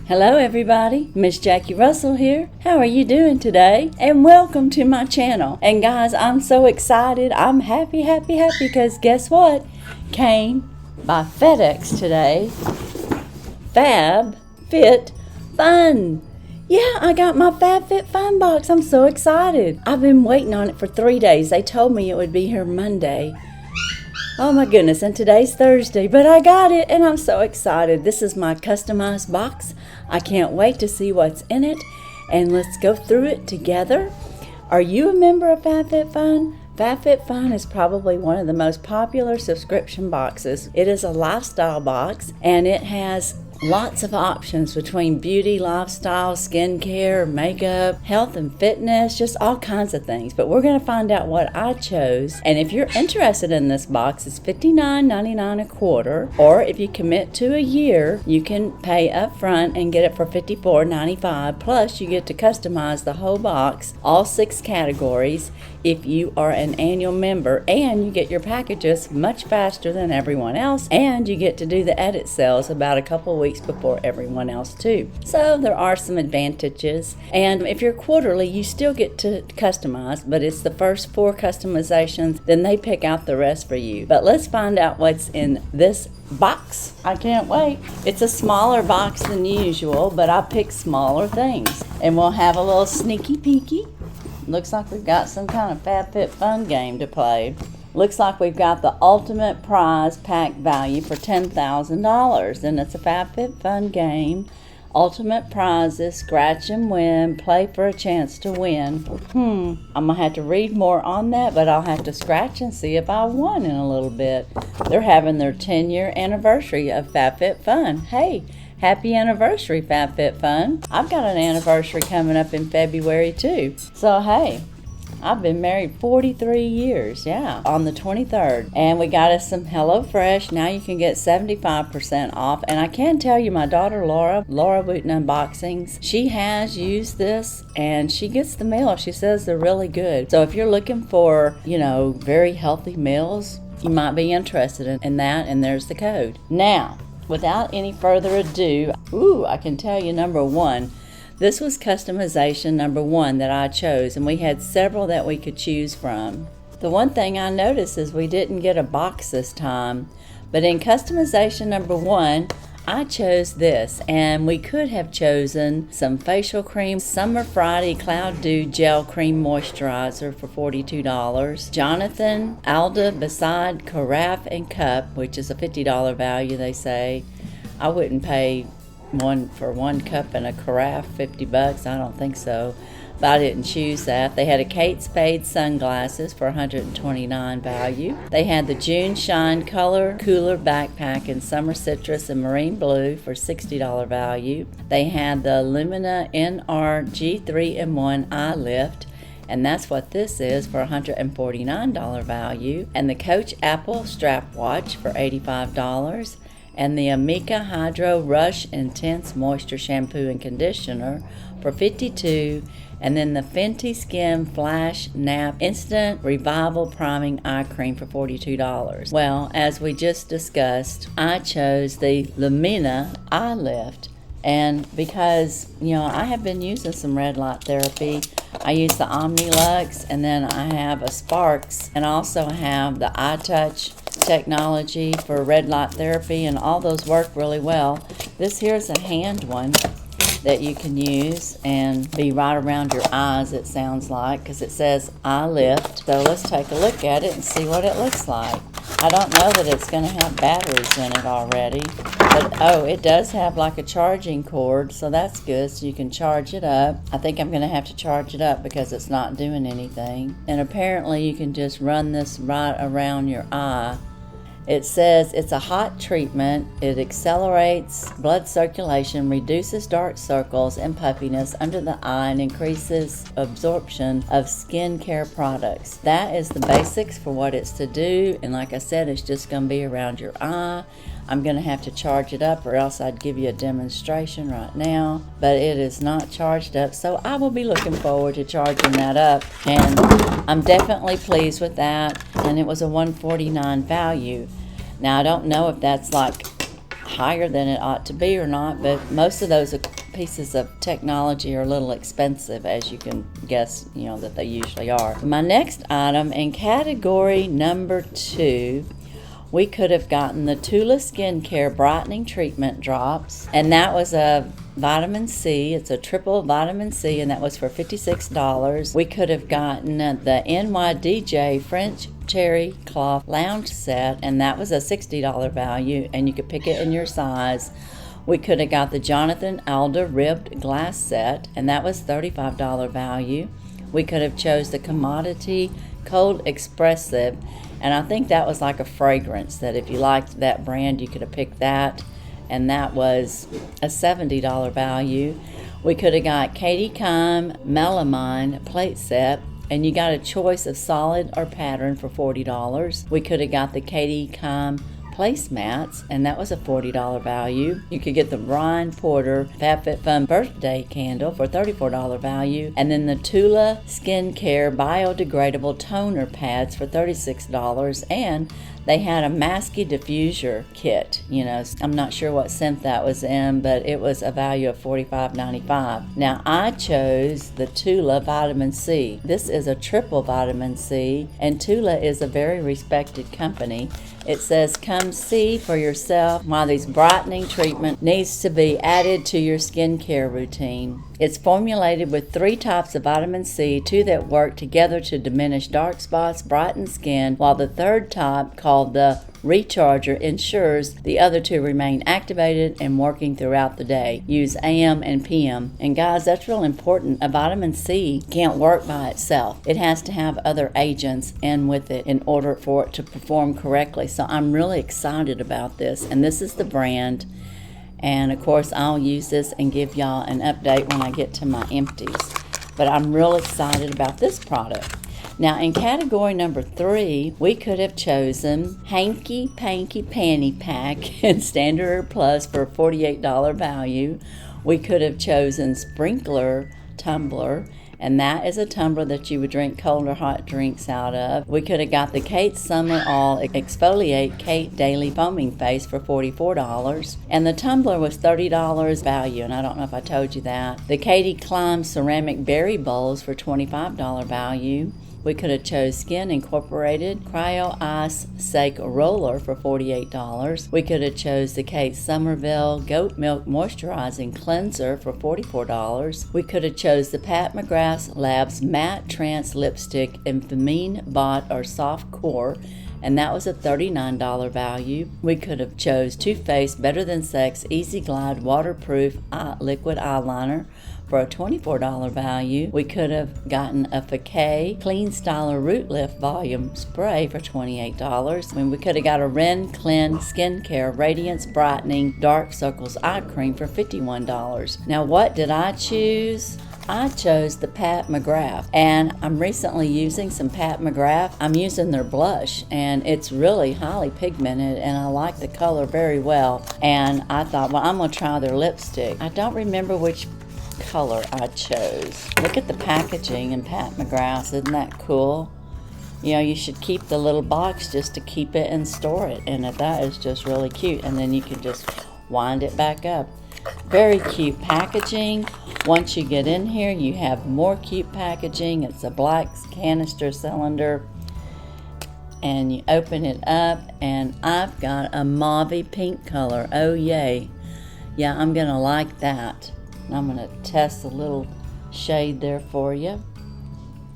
Hello everybody, Miss Jackie Russell here. How are you doing today? And welcome to my channel. And guys, I'm so excited. I'm happy because guess what? Came by FedEx today. Fabfitfun. Yeah, I got my Fabfitfun box. I'm so excited. I've been waiting on it for 3 days. They told me it would be here Monday. Oh my goodness, and today's Thursday, but I got it and I'm so excited. This is my customized box. I can't wait to see what's in it, and let's go through it together. Are you a member of Fabfitfun? Fabfitfun is probably one of the most popular subscription boxes. It is a lifestyle box and it has lots of options between beauty, lifestyle, skincare, makeup, health and fitness, just all kinds of things. But we're going to find out what I chose. And if you're interested in this box, it's $59.99 a quarter. Or if you commit to a year, you can pay up front and get it for $54.95. Plus, you get to customize the whole box, all 6 categories, if you are an annual member. And you get your packages much faster than everyone else. And you get to do the edit sales about a couple weeks before everyone else too. So there are some advantages, and if you're quarterly you still get to customize, but it's the first 4 customizations, then they pick out the rest for you. But let's find out what's in this box. I can't wait. It's a smaller box than usual, but I picked smaller things, and we'll have a little sneaky peeky. Looks like we've got some kind of Fabfitfun game to play. Looks like we've got the ultimate prize pack value for $10,000, and it's a Fabfitfun game. Ultimate prizes, scratch and win, play for a chance to win. I'm gonna have to read more on that, but I'll have to scratch and see if I won in a little bit. They're having their 10-year anniversary of Fabfitfun. Hey, happy anniversary, Fabfitfun. I've got an anniversary coming up in February too. So hey, I've been married 43 years, yeah, on the 23rd. And we got us some HelloFresh. Now you can get 75% off. And I can tell you, my daughter Laura Wooten Unboxings, she has used this and she gets the meals. She says they're really good. So if you're looking for, very healthy meals, you might be interested in that, and there's the code. Now, without any further ado, I can tell you number 1. This was customization number 1 that I chose, and we had several that we could choose from. The one thing I noticed is we didn't get a box this time, but in customization number 1, I chose this, and we could have chosen some facial cream, Summer Friday Cloud Dew Gel Cream Moisturizer for $42, Jonathan Alda Beside Carafe and Cup, which is a $50 value, they say. I wouldn't pay for one cup and a carafe $50. I don't think so, but I didn't choose that. They had a Kate Spade sunglasses for $129 value. They had the June Shine Color Cooler Backpack in Summer Citrus and Marine Blue for $60 value. They had the Lumina NR G3-in-1 Eye Lift, and that's what this is, for $149 value. And the Coach Apple Strap Watch for $85. And the Amika Hydro Rush Intense Moisture Shampoo and Conditioner for $52, and then the Fenty Skin Flash Nap Instant Revival Priming Eye Cream for $42. Well, as we just discussed, I chose the Lumina Eye Lift, and because, I have been using some red light therapy. I use the Omnilux, and then I have a Sparks, and I also have the iTouch technology for red light therapy, and all those work really well. This here is a hand one that you can use and be right around your eyes, it sounds like, because it says eye lift. So let's take a look at it and see what it looks like. I don't know that it's going to have batteries in it already, but it does have like a charging cord, so that's good, so you can charge it up. I think I'm going to have to charge it up because it's not doing anything. And apparently you can just run this right around your eye. It says it's a hot treatment. It accelerates blood circulation, reduces dark circles and puffiness under the eye, and increases absorption of skincare products. That is the basics for what it's to do. And like I said, it's just going to be around your eye. I'm going to have to charge it up, or else I'd give you a demonstration right now. But it is not charged up, so I will be looking forward to charging that up. And I'm definitely pleased with that. And it was a $149 value. Now, I don't know if that's like higher than it ought to be or not, but most of those pieces of technology are a little expensive, as you can guess, that they usually are. My next item in category number 2, we could have gotten the Tula Skincare Brightening Treatment Drops, and that was a vitamin C. It's a triple vitamin C, and that was for $56. We could have gotten the NYDJ French Cherry Cloth Lounge Set, and that was a $60 value, and you could pick it in your size. We could have got the Jonathan Alder Ribbed Glass Set, and that was $35 value. We could have chose the Commodity Cold Expressive, and I think that was like a fragrance that if you liked that brand, you could have picked that, and that was a $70 value. We could have got Katie Kime Melamine Plate Set, and you got a choice of solid or pattern for $40. We could have got the Katie Kime placemats, and that was a $40 value. You could get the Brian Porter Fabfitfun birthday candle for $34 value, and then the Tula Skincare biodegradable toner pads for $36, and they had a Masky diffuser kit. I'm not sure what scent that was in, but it was a value of $45.95. Now, I chose the Tula Vitamin C. This is a triple vitamin C, and Tula is a very respected company. It says, come see for yourself why this brightening treatment needs to be added to your skincare routine. It's formulated with 3 types of vitamin C, 2 that work together to diminish dark spots, brighten skin, while the third type, called the Recharger, ensures the other 2 remain activated and working throughout the day. Use AM and PM. And guys, that's real important. A vitamin C can't work by itself. It has to have other agents in with it in order for it to perform correctly. So I'm really excited about this. And this is the brand. And of course, I'll use this and give y'all an update when I get to my empties. But I'm real excited about this product. Now, in category number 3, we could have chosen Hanky Panky Panty Pack in Standard or Plus for a $48 value. We could have chosen Sprinkler Tumbler, and that is a tumbler that you would drink cold or hot drinks out of. We could have got the Kate Summer All Exfoliate Kate Daily Foaming Face for $44, and the tumbler was $30 value, and I don't know if I told you that. The Katie Climb Ceramic Berry Bowls for $25 value. We could have chose Skin Incorporated Cryo Ice Sake Roller for $48. We could have chose the Kate Somerville Goat Milk Moisturizing Cleanser for $44. We could have chose the Pat McGrath Labs Matte Trance Lipstick in Femine Bot or Soft Core, and that was a $39 value. We could have chose Too Faced Better Than Sex Easy Glide Waterproof Liquid Eyeliner for a $24 value. We could have gotten a Facay Clean Styler Root Lift Volume Spray for $28. We could have got a Ren Clean Skincare Radiance Brightening Dark Circles Eye Cream for $51. Now, what did I choose? I chose the Pat McGrath, and I'm recently using some Pat McGrath. I'm using their blush, and it's really highly pigmented, and I like the color very well. And I thought, well, I'm going to try their lipstick. I don't remember which color I chose. Look at the packaging in Pat McGrath. Isn't that cool? You should keep the little box just to keep it and store it in it. That is just really cute. And then you can just wind it back up. Very cute packaging. Once you get in here, you have more cute packaging. It's a black canister cylinder, and you open it up, and I've got a mauve pink color. Oh yay. Yeah, I'm gonna like that. I'm gonna test a little shade there for you.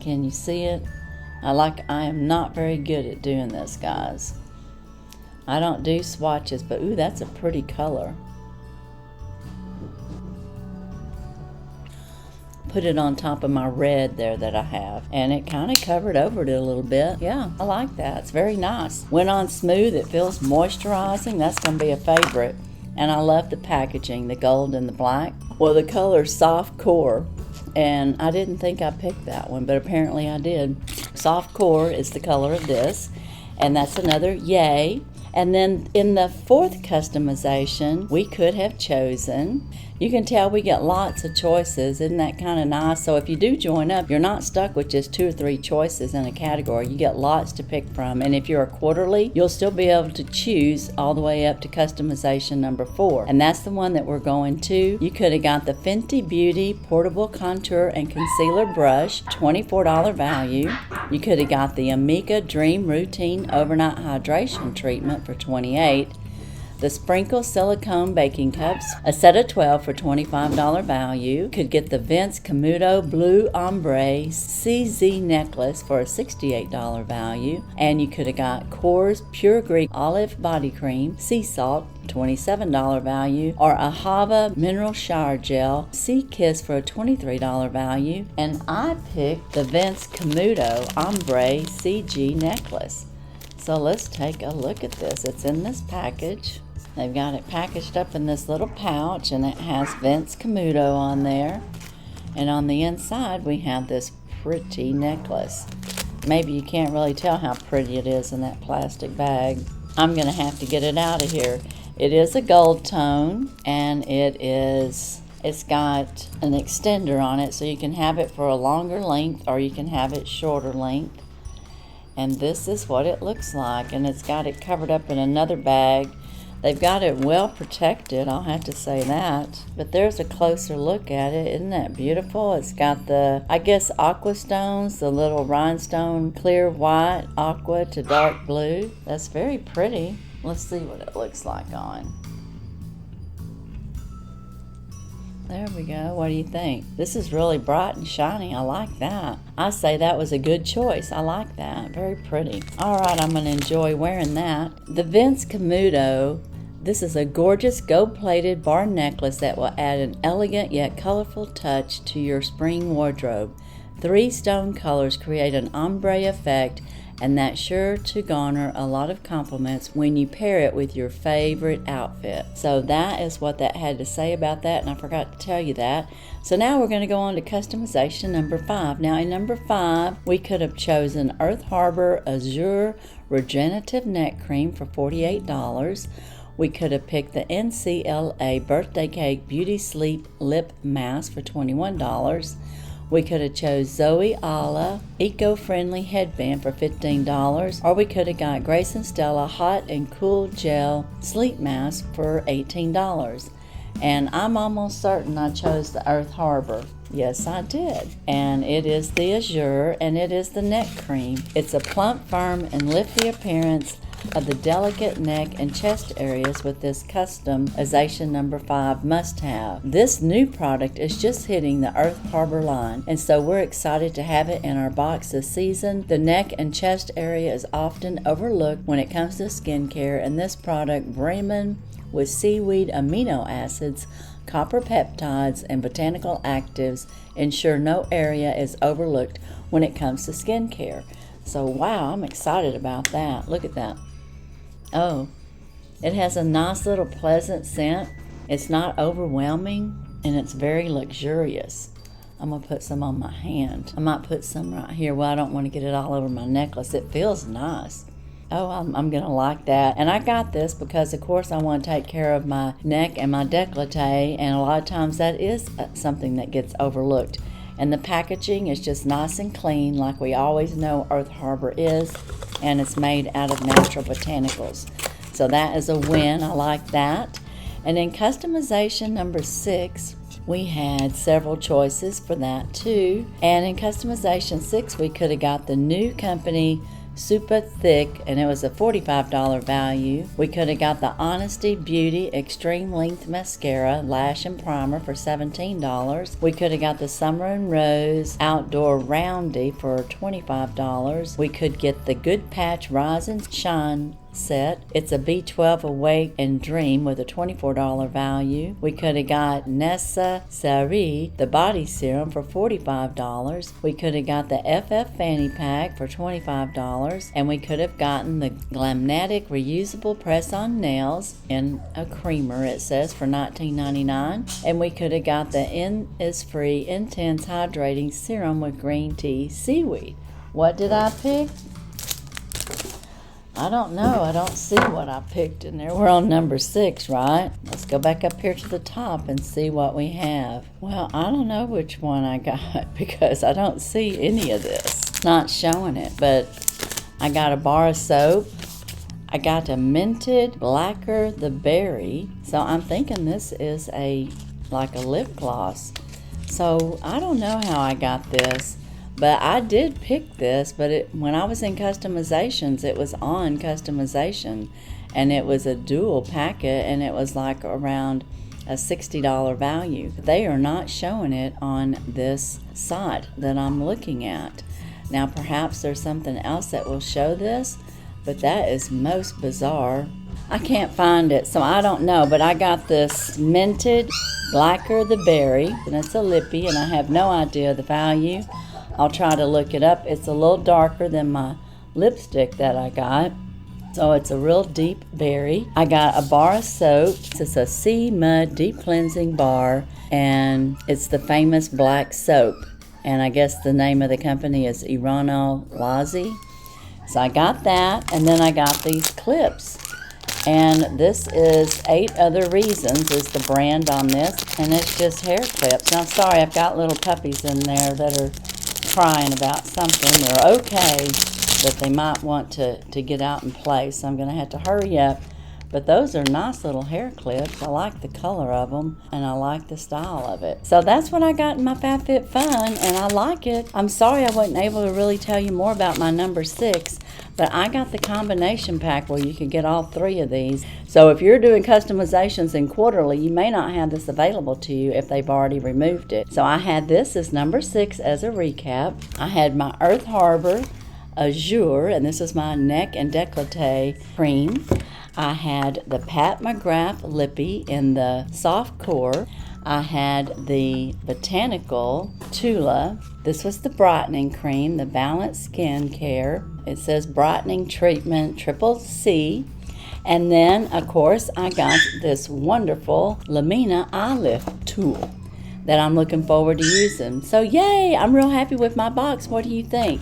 Can you see it? I am not very good at doing this, guys. I don't do swatches, but ooh, that's a pretty color. Put it on top of my red there that I have, and it kind of covered over it a little bit. Yeah, I like that. It's very nice. Went on smooth. It feels moisturizing. That's going to be a favorite. And I love the packaging, the gold and the black. Well, the color's Soft Core, and I didn't think I picked that one, but apparently I did. Soft Core is the color of this, and that's another yay. And then in the 4th customization, we could have chosen You can tell we get lots of choices. Isn't that kind of nice? So if you do join up, you're not stuck with just 2 or 3 choices in a category. You get lots to pick from. And if you're a quarterly, you'll still be able to choose all the way up to customization number 4. And that's the one that we're going to. You could have got the Fenty Beauty Portable Contour and Concealer Brush, $24 value. You could have got the Amika Dream Routine Overnight Hydration Treatment for $28. The Sprinkle Silicone Baking Cups, a set of 12 for $25 value. Could get the Vince Camuto Blue Ombre CZ Necklace for a $68 value. And you could have got Core's Pure Greek Olive Body Cream, Sea Salt, $27 value, or a Hava Mineral Shower Gel Sea Kiss for a $23 value. And I picked the Vince Camuto Ombre CG Necklace. So let's take a look at this. It's in this package. They've got it packaged up in this little pouch, and it has Vince Camuto on there. And on the inside, we have this pretty necklace. Maybe you can't really tell how pretty it is in that plastic bag. I'm going to have to get it out of here. It is a gold tone, and it's got an extender on it, so you can have it for a longer length or you can have it shorter length. And this is what it looks like, and it's got it covered up in another bag. They've got it well protected, I'll have to say that. But there's a closer look at it. Isn't that beautiful? It's got the, I guess, aqua stones, the little rhinestone, clear white, aqua to dark blue. That's very pretty. Let's see what it looks like on. There we go. What do you think? This is really bright and shiny. I like that. I say that was a good choice. I like that. Very pretty. All right, I'm going to enjoy wearing that. The Vince Camuto. This is a gorgeous gold-plated bar necklace that will add an elegant yet colorful touch to your spring wardrobe. 3 stone colors create an ombre effect, and that's sure to garner a lot of compliments when you pair it with your favorite outfit. So that is what that had to say about that, and I forgot to tell you that. So now we're going to go on to customization number 5. Now in number 5, we could have chosen Earth Harbor Azure Regenerative Neck Cream for $48. We could have picked the NCLA Birthday Cake Beauty Sleep Lip Mask for $21. We could have chose Zoe Alla Eco-Friendly Headband for $15, or we could have got Grace and Stella Hot and Cool Gel Sleep Mask for $18. And I'm almost certain I chose the Earth Harbor. Yes, I did. And it is the Azure, and it is the neck cream. It's a plump, firm, and lifty appearance of the delicate neck and chest areas with this customization number 5 must-have. This new product is just hitting the Earth Harbor line, and so we're excited to have it in our box this season. The neck and chest area is often overlooked when it comes to skincare, and this product, brimming with seaweed amino acids, copper peptides, and botanical actives, ensure no area is overlooked when it comes to skincare. So wow, I'm excited about that. Look at that. Oh, it has a nice little pleasant scent. It's not overwhelming, and it's very luxurious. I'm going to put some on my hand. I might put some right here. Well, I don't want to get it all over my necklace. It feels nice. Oh, I'm going to like that. And I got this because, of course, I want to take care of my neck and my décolleté, and a lot of times that is something that gets overlooked. And the packaging is just nice and clean, like we always know Earth Harbor is, and it's made out of natural botanicals. So that is a win. I like that. And in customization number 6, we had several choices for that too. And in customization 6, we could have got the new company Super Thick, and it was a $45 value. We could have got the Honesty Beauty Extreme Length Mascara Lash and Primer for $17. We could have got the Summer and Rose Outdoor Roundy for $25. We could get the Good Patch Rise and Shine set. It's a B12 Awake and Dream with a $24 value. We could have got Nessa Sari, the body serum, for $45. We could have got the FF Fanny Pack for $25. And we could have gotten the Glamnatic Reusable Press-On Nails in a creamer, it says, for $19.99. And we could have got the Innisfree Intense Hydrating Serum with Green Tea Seaweed. What did I pick? I don't know. I don't see what I picked in there. We're on number 6, right? Let's go back up here to the top and see what we have. Well, I don't know which one I got because I don't see any of this. It's not showing it, but I got a bar of soap. I got a minted blacker the berry. So I'm thinking this is like a lip gloss. So I don't know how I got this. But I did pick this, but when I was in customizations, it was on customization, and it was a dual packet, and it was like around a $60 value. They are not showing it on this site that I'm looking at. Now, perhaps there's something else that will show this, but that is most bizarre. I can't find it, so I don't know, but I got this minted blacker the berry, and it's a lippy, and I have no idea the value. I'll try to look it up. It's a little darker than my lipstick that I got. So it's a real deep berry. I got a bar of soap. It's a Sea Mud Deep Cleansing Bar, and it's the famous black soap. And I guess the name of the company is Irano Lazi. So I got that, and then I got these clips. And this is 8 Other Reasons is the brand on this, and it's just hair clips. Now, I'm sorry, I've got little puppies in there that are crying about something. They're okay, but they might want to get out and play, so I'm going to have to hurry up. But those are nice little hair clips. I like the color of them, and I like the style of it. So that's what I got in my Fabfitfun, and I like it. I'm sorry I wasn't able to really tell you more about my number 6, but I got the combination pack where you could get all 3 of these. So if you're doing customizations in quarterly, you may not have this available to you if they've already removed it. So I had this as number 6 as a recap. I had my Earth Harbor Azure, and this is my neck and décolleté cream. I had the Pat McGrath Lippy in the soft core. I had the Botanical Tula. This was the brightening cream, the Balanced Skin Care. It says brightening treatment triple C. And then, of course, I got this wonderful Lamina eye lift tool that I'm looking forward to using. So yay, I'm real happy with my box. What do you think?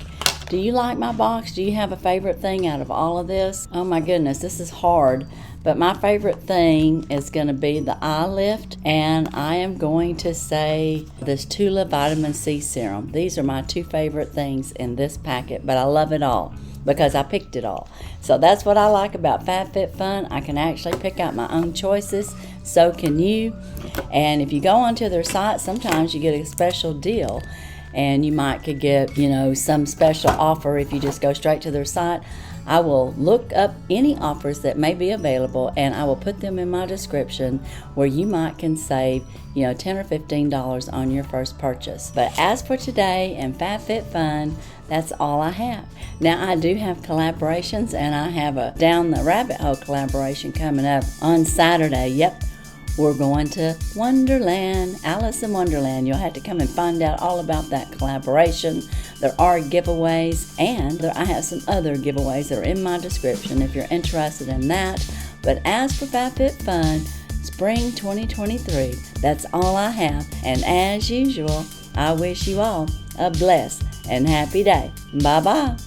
Do you like my box? Do you have a favorite thing out of all of this? Oh my goodness, this is hard. But my favorite thing is going to be the eye lift, and I am going to say this Tula Vitamin C Serum. These are my 2 favorite things in this packet, but I love it all because I picked it all. So that's what I like about Fabfitfun. I can actually pick out my own choices. So can you. And if you go onto their site, sometimes you get a special deal. And you could get, some special offer if you just go straight to their site. I will look up any offers that may be available, and I will put them in my description where you can save, $10 or $15 on your first purchase. But as for today and Fabfitfun, that's all I have. Now, I do have collaborations, and I have a Down the Rabbit Hole collaboration coming up on Saturday. Yep. We're going to Wonderland, Alice in Wonderland. You'll have to come and find out all about that collaboration. There are giveaways, and I have some other giveaways that are in my description if you're interested in that. But as for Fabfitfun, Spring 2023, that's all I have. And as usual, I wish you all a blessed and happy day. Bye-bye.